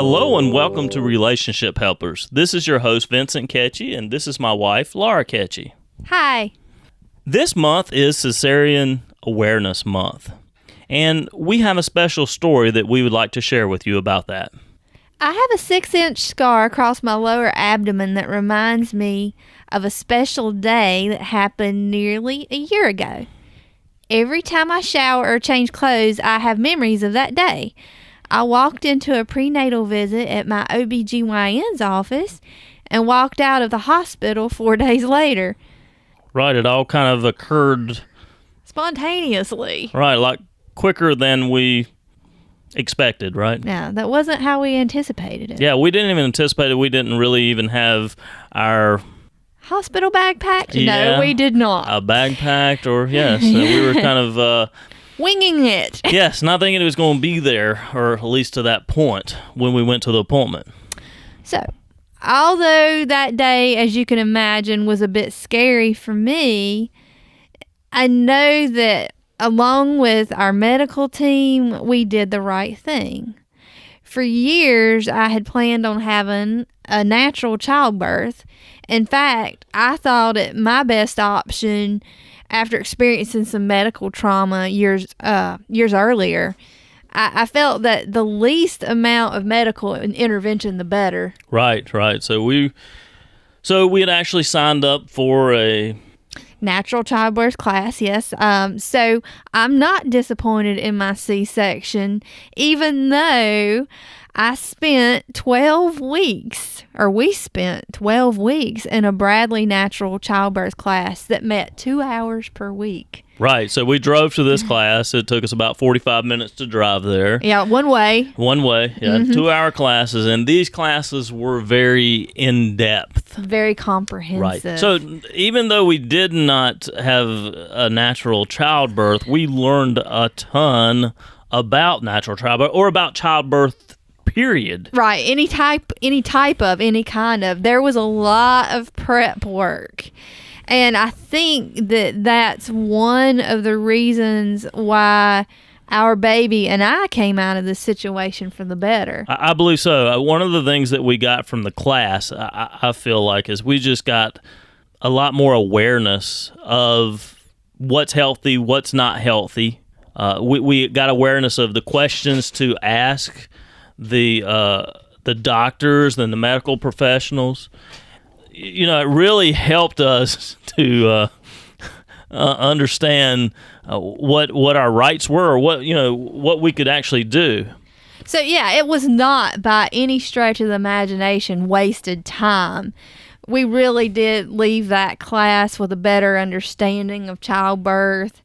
Hello and welcome to Relationship Helpers. This is your host, Vincent Ketchy, and this is my wife, Laura Ketchy. Hi. This month is Cesarean Awareness Month, and we have a special story that we would like to share with you about that. I have a 6-inch scar across my lower abdomen that reminds me of a special day that happened nearly a year ago. Every time I shower or change clothes, I have memories of that day. I walked into a prenatal visit at my OBGYN's office and walked out of the hospital 4 days later. Right, it all kind of occurred Spontaneously. right, like quicker than we expected, right? No, that wasn't how we anticipated it. Yeah, we didn't even anticipate it. We didn't really even have our Hospital bag packed? Yeah. No, we did not. a bag packed, or yes, we were kind of Winging it. yes, not thinking it was going to be there, or at least to that point when we went to the appointment. So, although that day, as you can imagine, was a bit scary for me, I know that along with our medical team, we did the right thing. For years, I had planned on having a natural childbirth. In fact, I thought it my best option after experiencing some medical trauma years earlier. I felt that the least amount of medical intervention, the better. Right. So we had actually signed up for a Natural childbirth class, yes. So I'm not disappointed in my C-section, even though I spent 12 weeks, or we spent 12 weeks in a Bradley natural childbirth class that met 2 hours per week. Right. So we drove to this class. It took us about 45 minutes to drive there. Yeah, one way. One way. Yeah, 2-hour classes. And these classes were very in-depth. Very comprehensive. Right. So even though we did not have a natural childbirth, we learned a ton about natural childbirth or about childbirth, period. Right. Any kind of. There was a lot of prep work. And I think that that's one of the reasons why our baby and I came out of this situation for the better. I believe so. One of the things that we got from the class, I feel like, is we just got a lot more awareness of what's healthy, what's not healthy. We got awareness of the questions to ask the doctors and the medical professionals. You know, it really helped us to understand what our rights were, or what we could actually do. So yeah, it was not by any stretch of the imagination wasted time. We really did leave that class with a better understanding of childbirth.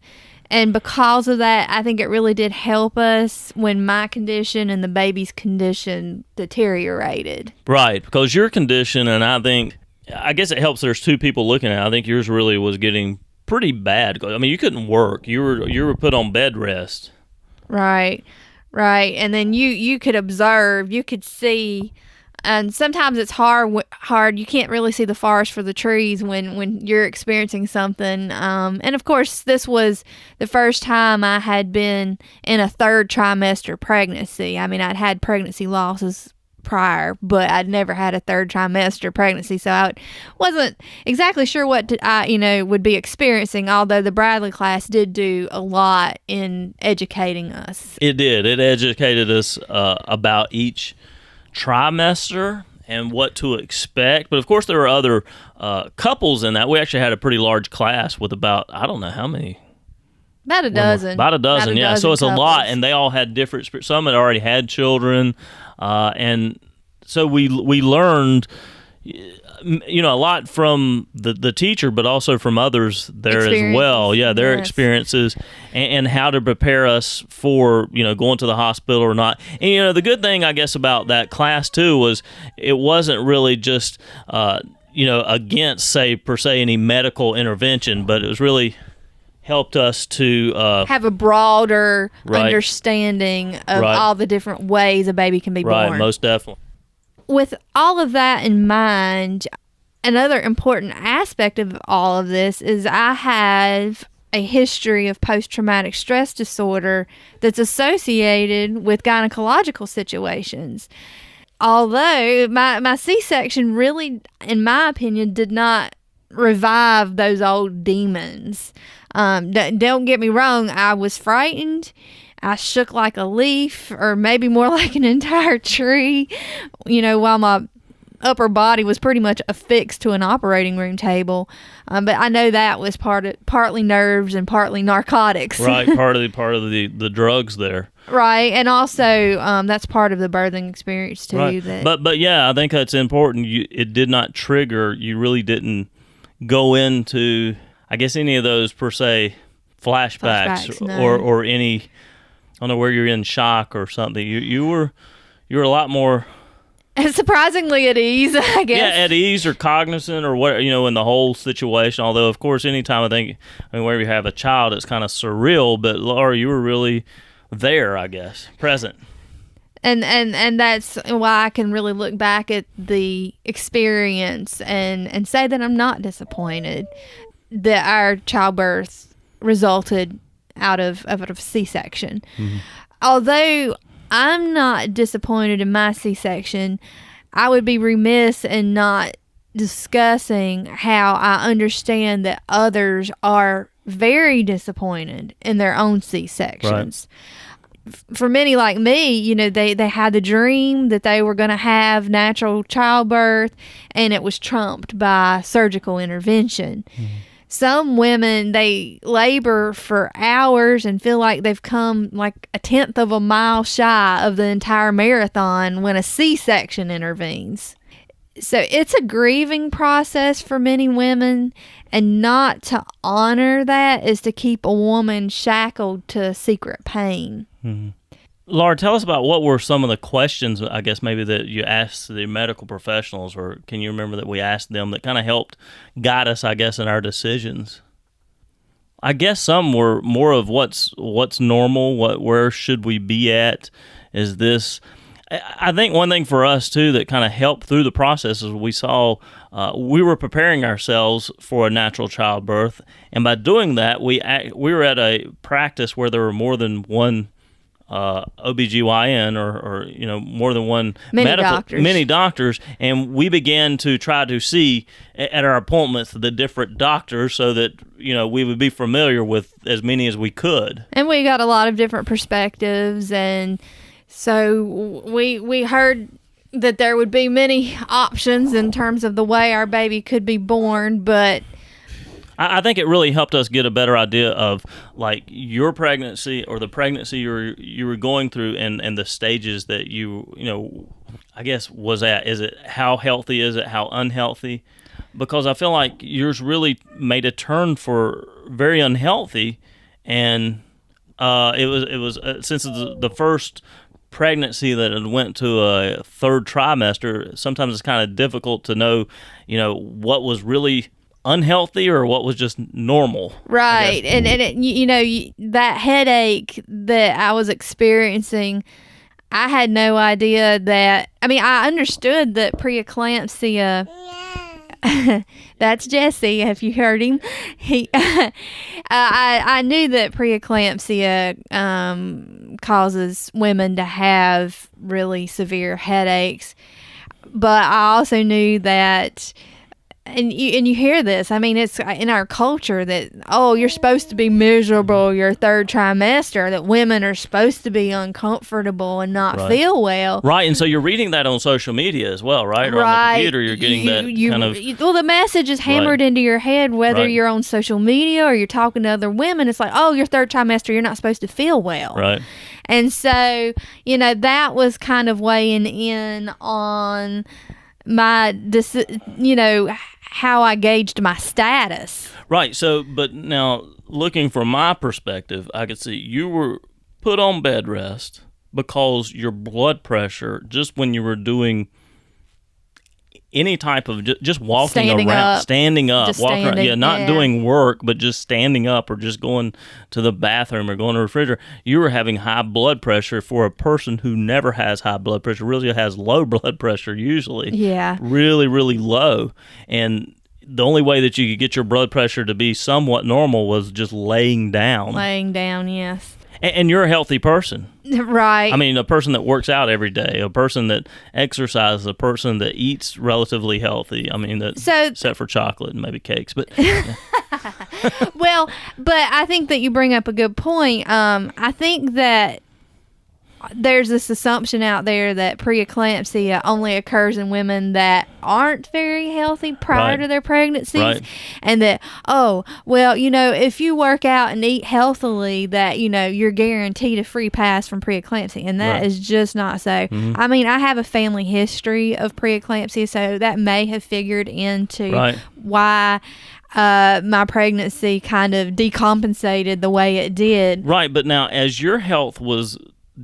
And because of that, I think it really did help us when my condition and the baby's condition deteriorated. Right, because your condition, and I guess it helps there's two people looking at it. I think yours really was getting pretty bad. I mean, you couldn't work. You were put on bed rest. Right. And then you could observe, you could see, and sometimes it's hard. You can't really see the forest for the trees when you're experiencing something. And of course, this was the first time I had been in a 3rd trimester pregnancy. I mean, I'd had pregnancy losses prior, but I'd never had a 3rd trimester pregnancy, so I wasn't exactly sure what I would be experiencing, although the Bradley class did do a lot in educating us. It did. It educated us about each trimester and what to expect. But of course, there were other couples in that. We actually had a pretty large class with about, I don't know how many. About a dozen. About a dozen, yeah. So it's couples. A lot, and they all had different. Some had already had children, and so we learned, a lot from the teacher, but also from others there as well. Yeah, their experiences and how to prepare us for going to the hospital or not. And the good thing, I guess, about that class too was it wasn't really just against per se any medical intervention, but it was really helped us to have a broader understanding of all the different ways a baby can be born. Right, most definitely. With all of that in mind, another important aspect of all of this is I have a history of post-traumatic stress disorder that's associated with gynecological situations. although my C-section really, in my opinion, did not revive those old demons. Don't get me wrong, I was frightened. I shook like a leaf, or maybe more like an entire tree, while my upper body was pretty much affixed to an operating room table. But I know that was partly nerves and partly narcotics. Right, part of the drugs there. Right, and also that's part of the birthing experience too. Right. But yeah, I think that's important. It did not trigger. You really didn't go into, I guess, any of those per se flashbacks no. or any, I don't know, where you're in shock or something. You were a lot more. And surprisingly at ease, I guess. Yeah, at ease or cognizant or what, in the whole situation. Although, of course, anytime where you have a child, it's kind of surreal. But Laura, you were really there, I guess, present. And that's why I can really look back at the experience and say that I'm not disappointed that our childbirth resulted out of C-section. Mm-hmm. Although I'm not disappointed in my C-section, I would be remiss in not discussing how I understand that others are very disappointed in their own C-sections. Right. For many like me, they had the dream that they were going to have natural childbirth, and it was trumped by surgical intervention. Mm-hmm. Some women, they labor for hours and feel like they've come like a tenth of a mile shy of the entire marathon when a C-section intervenes. So it's a grieving process for many women, and not to honor that is to keep a woman shackled to secret pain. Mm-hmm. Laura, tell us about what were some of the questions, I guess, maybe that you asked the medical professionals, or can you remember that we asked them that kind of helped guide us, I guess, in our decisions? I guess some were more of what's normal, where should we be at? Is this... I think one thing for us, too, that kind of helped through the process is we saw we were preparing ourselves for a natural childbirth, and by doing that, we were at a practice where there were more than one OBGYN or more than one many doctors, and we began to try to see at our appointments the different doctors so that we would be familiar with as many as we could. And we got a lot of different perspectives, and so we heard that there would be many options in terms of the way our baby could be born, but I think it really helped us get a better idea of like your pregnancy or the pregnancy you were going through and the stages that I guess was at. Is it how healthy is it? How unhealthy? Because I feel like yours really made a turn for very unhealthy, and it was since it's the first pregnancy that it went to a third trimester. Sometimes it's kind of difficult to know what was really unhealthy or what was just normal. Right. And that headache that I was experiencing, I had no idea that, I understood that preeclampsia, that's Jesse, if you heard him. I knew that preeclampsia causes women to have really severe headaches, but I also knew that, and you hear this, it's in our culture that, you're supposed to be miserable your third trimester, that women are supposed to be uncomfortable and not feel well. Right, and so you're reading that on social media as well, right? Or on the computer, you're getting well, the message is hammered into your head, whether you're on social media or you're talking to other women. It's like, your third trimester, you're not supposed to feel well. Right. And so, that was kind of weighing in on my, how I gauged my status. Right. So, but now looking from my perspective, I could see you were put on bed rest because your blood pressure, just when you were doing any type of just walking standing up, doing work, but just standing up or just going to the bathroom or going to the refrigerator, you were having high blood pressure for a person who never has high blood pressure, really has low blood pressure usually. Yeah. Really, really low. And the only way that you could get your blood pressure to be somewhat normal was just laying down. Laying down, yes. And you're a healthy person. Right. I mean, a person that works out every day, a person that exercises, a person that eats relatively healthy. I mean, except for chocolate and maybe cakes. But yeah. Well, but I think that you bring up a good point. I think that there's this assumption out there that preeclampsia only occurs in women that aren't very healthy prior to their pregnancies, and that, oh, well, if you work out and eat healthily, that you're guaranteed a free pass from preeclampsia, and that is just not so. Mm-hmm. I mean, I have a family history of preeclampsia, so that may have figured into why my pregnancy kind of decompensated the way it did. Right, but now as your health was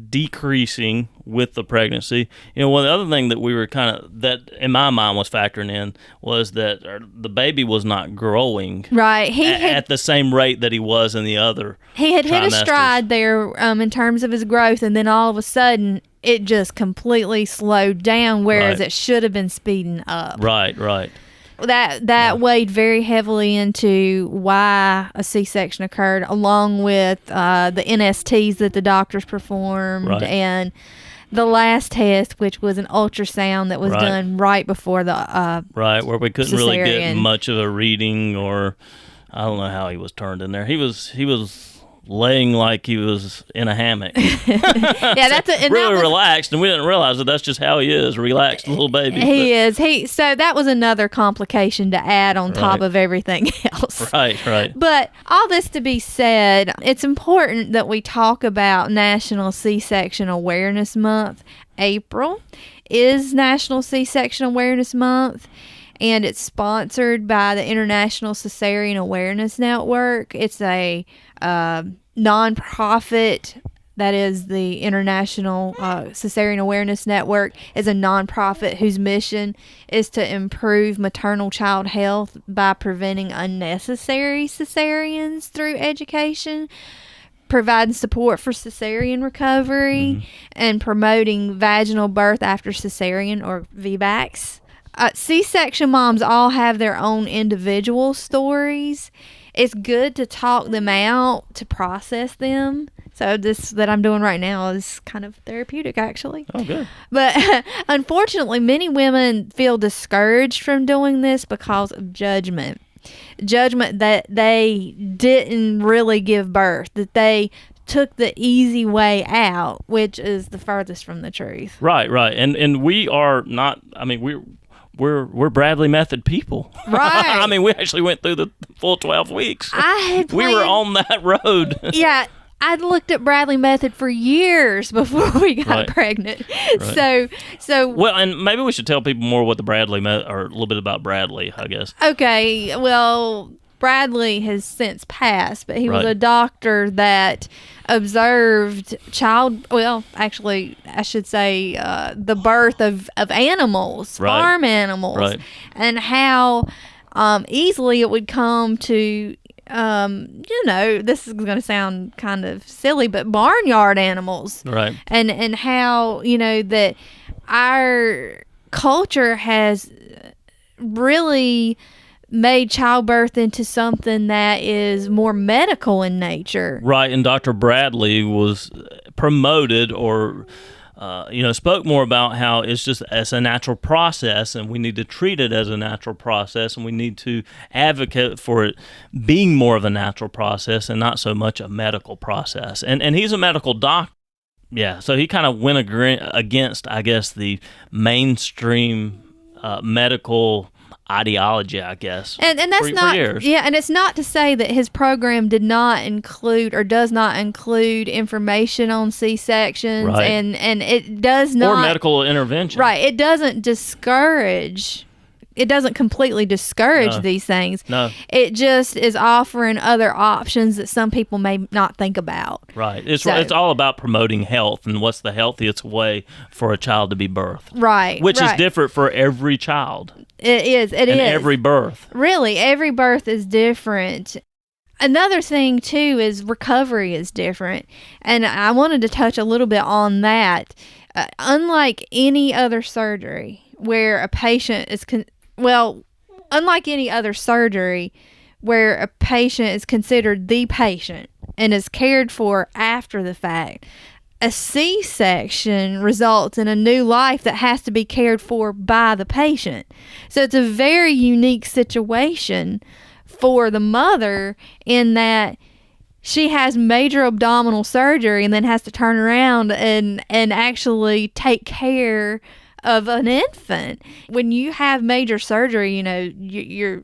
decreasing with the pregnancy, one other thing that we were that in my mind was factoring in was that the baby was not growing at the same rate that he was in the other. He had hit a stride there in terms of his growth, and then all of a sudden it just completely slowed down, whereas it should have been speeding up. Right. That weighed very heavily into why a C-section occurred, along with the NSTs that the doctors performed and the last test, which was an ultrasound that was done right before the where we couldn't really cesarean. Get much of a reading, or I don't know how he was turned in there. He was laying like he was in a hammock. That's really relaxed, and we didn't realize that that's just how he is, relaxed little baby. So that was another complication to add on top of everything else. Right. But all this to be said, it's important that we talk about National C-Section Awareness Month. April is National C-Section Awareness Month, and it's sponsored by the International Cesarean Awareness Network. It's a nonprofit. That is the International Cesarean Awareness Network is a nonprofit whose mission is to improve maternal child health by preventing unnecessary cesareans through education, providing support for cesarean recovery, and promoting vaginal birth after cesarean, or VBACs. C-section moms all have their own individual stories. It's good to talk them out, to process them. So this that I'm doing right now is kind of therapeutic, actually. Oh, good. But unfortunately, many women feel discouraged from doing this because of judgment that they didn't really give birth, that they took the easy way out, which is the furthest from the truth. Right. And we are not, I mean, we're Bradley Method people. Right. I mean, we actually went through the full 12 weeks. We were on that road. Yeah. I'd looked at Bradley Method for years before we got pregnant. Right. So well, and maybe we should tell people more what the Bradley Method, or a little bit about Bradley, I guess. Okay. Well, Bradley has since passed, but he was a doctor that observed actually, I should say the birth of animals, farm animals, and how easily it would come to, this is going to sound kind of silly, but barnyard animals. Right. And how, that our culture has really made childbirth into something that is more medical in nature. Right, and Dr. Bradley was promoted or spoke more about how it's a natural process, and we need to treat it as a natural process, and we need to advocate for it being more of a natural process and not so much a medical process. And he's a medical doctor. Yeah, so he kind of went against, I guess, the mainstream medical ideology, I guess, and that's for years. Yeah, and it's not to say that his program did not include or does not include information on C-sections, and it does not, or medical intervention. Right, it doesn't completely discourage these things. No, it just is offering other options that some people may not think about. Right, it's all about promoting health and what's the healthiest way for a child to be birthed. Right, which is different for every child. It is. Every birth. Really, every birth is different. Another thing, too, is recovery is different. And I wanted to touch a little bit on that. Unlike any other surgery where a patient is... unlike any other surgery where a patient is considered the patient, and is cared for after the fact. A C-section results in a new life that has to be cared for by the patient. So it's a very unique situation for the mother in that she has major abdominal surgery and then has to turn around and actually take care of an infant. When you have major surgery, you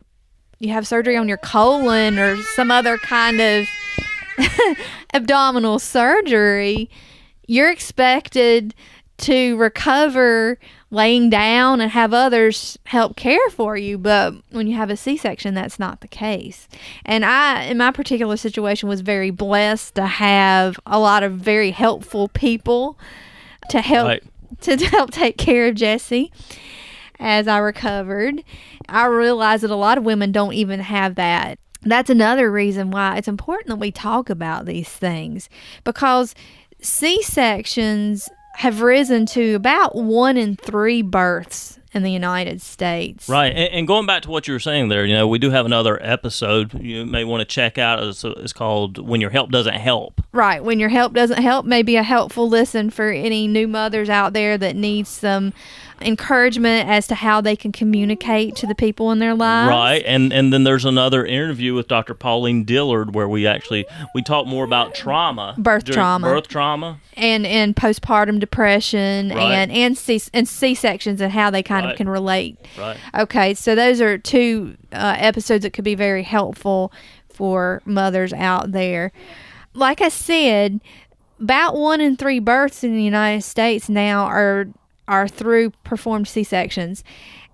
have surgery on your colon or some other kind of abdominal surgery, you're expected to recover laying down and have others help care for you. But when you have a C-section, that's not the case. And I, in my particular situation, was very blessed to have a lot of very helpful people to help to help take care of Jessie as I recovered. I realized that a lot of women don't even have that. That's another reason why it's important that we talk about these things, because C-sections have risen to about 1 in 3 births in the United States. Right. And going back to what you were saying there, we do have another episode you may want to check out. It's called When Your Help Doesn't Help. Right. When Your Help Doesn't Help may be a helpful listen for any new mothers out there that need some encouragement as to how they can communicate to the people in their lives. Right. And then there's another interview with Dr. Pauline Dillard where we talk more about trauma. Birth trauma. And postpartum depression. Right. and C-sections and how they kind of can relate. Right. Okay, so those are 2 episodes that could be very helpful for mothers out there. Like I said, about 1 in 3 births in the United States now are through performed C-sections.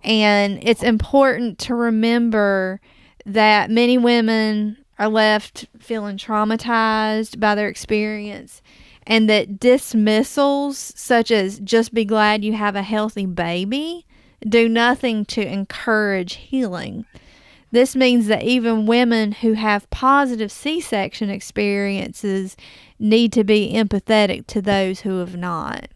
And it's important to remember that many women are left feeling traumatized by their experience, and that dismissals such as just be glad you have a healthy baby do nothing to encourage healing. This means that even women who have positive C-section experiences need to be empathetic to those who have not.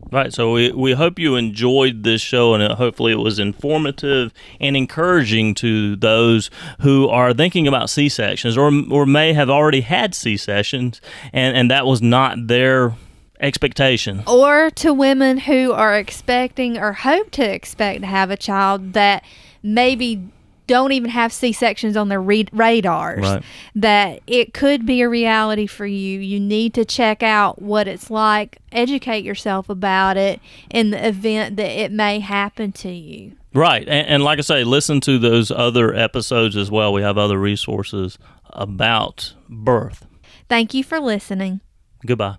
Right, so we hope you enjoyed this show, and hopefully it was informative and encouraging to those who are thinking about C-sections or may have already had C-sections, and that was not their expectation. Or to women who are expecting or hope to expect to have a child that maybe don't even have C-sections on their radars. Right. That it could be a reality for you. You need to check out what it's like, educate yourself about it in the event that it may happen to you. Right, and like I say, listen to those other episodes as well. We have other resources about birth. Thank you for listening. Goodbye.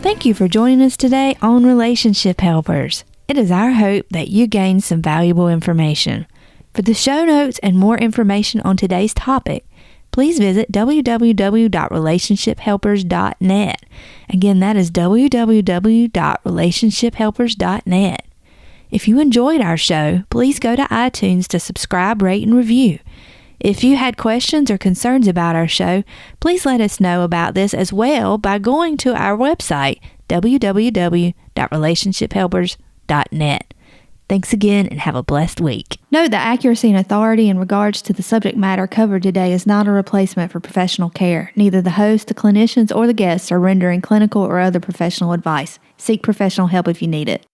Thank you for joining us today on Relationship Helpers. It is our hope that you gained some valuable information. For the show notes and more information on today's topic, please visit www.relationshiphelpers.net. Again, that is www.relationshiphelpers.net. If you enjoyed our show, please go to iTunes to subscribe, rate, and review. If you had questions or concerns about our show, please let us know about this as well by going to our website, www.relationshiphelpers.net. Thanks again and have a blessed week. Note that accuracy and authority in regards to the subject matter covered today is not a replacement for professional care. Neither the host, the clinicians, or the guests are rendering clinical or other professional advice. Seek professional help if you need it.